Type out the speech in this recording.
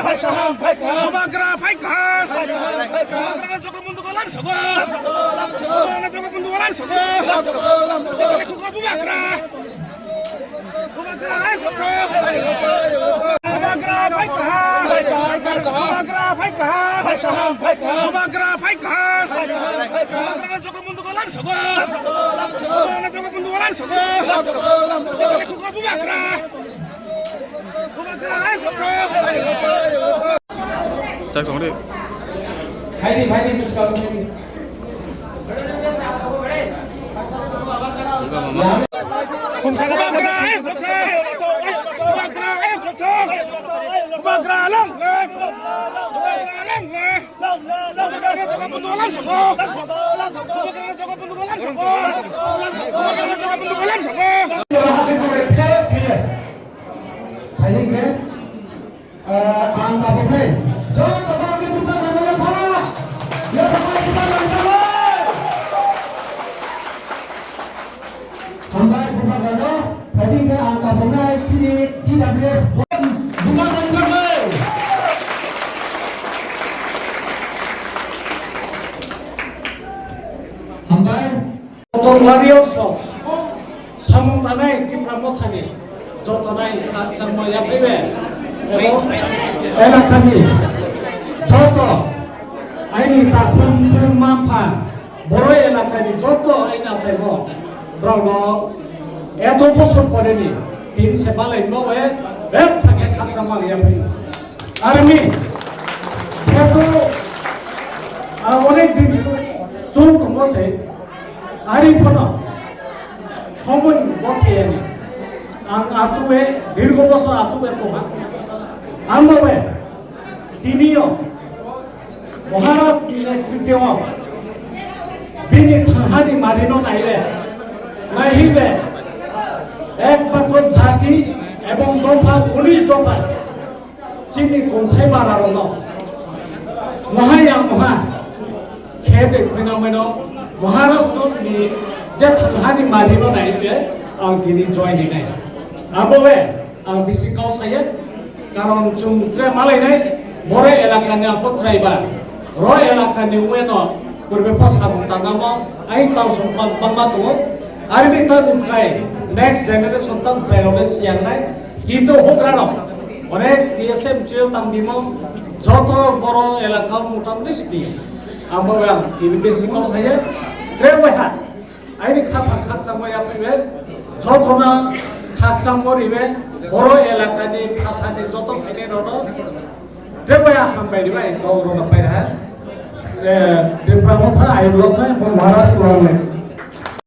Bagra Paika, Bagra Jokamundu Golam Sogo, Jokamundu Golam Sogo, Bagra, Bagra Paika, Bagra Paika, Bagra Paika, Bagra Jokamundu Golam Sogo, Jokamundu Golam Sogo, Bagra. Так, говори. Хайди, пускай. Angka pemain, jangan terbagi bukan hanya kalah. Ya terbagi bukan hanya kalah. Sampai bukan hanya, tadi ke angka pemain sini GWF bukan hanya kalah. Sampai. Otorarioslo, samung tanai di pramotani, jotanai sama yang berbeda. এবং এলাকানি যত আইনি তাকুম মাফা বড় এলাকানি যত আইন আছে এত বছর পরেনি তিন সে বালাই নয় এক থাকে খাঁচা মারিয়া ফেলি আর আমি যেহেতু অনেক দিন চুল বসে আরি ফোন সময় বসে আং আচুবে দীর্ঘ বছর আচুবে তোমার আমভাবে তিনিও মহারাষ্ট্র নেতৃত্ব বিনি থাহানি মারিনো নাইবে একমাত্র জাতি এবং দফা 19 দফা চিনি কমখাই মারার মহায়া মহা খেদে ফেনামেন মহারাষ্ট্রনি যে থাহানি মারিনো নাইবে আং তিনি জয়নি নাই আমভাবে আং বিসি কাউসায়ে কারণ চুমত্রে মালাইনাই বড় এলাকানি আফত্রাইবা র এলাকানি উয়েনো পূর্বে পসাব তানাম আই তাও সম্পাদ বাংলাতো আরবি তার উৎসাই নেক্সট জেনারেশন তান সাইরবে সিয়াংনাই কিন্তু হোগ্রানো অনেক টিএসএম চিও তামবিমো যত বড় এলাকা মোটামুটি আমরা ইনভেস্টিগেশন সাইয়ে ট্রেওয়া আইনি খাতা খাচামায়া ফেবে যতনা খাচামরিবে বড় এলাকানি খাতানি যত ফেনে রনো দেবয়া হামবাইরি বাই গৌরব পাইরা দেবরা মথা আইরলথা মহারাষ্ট্র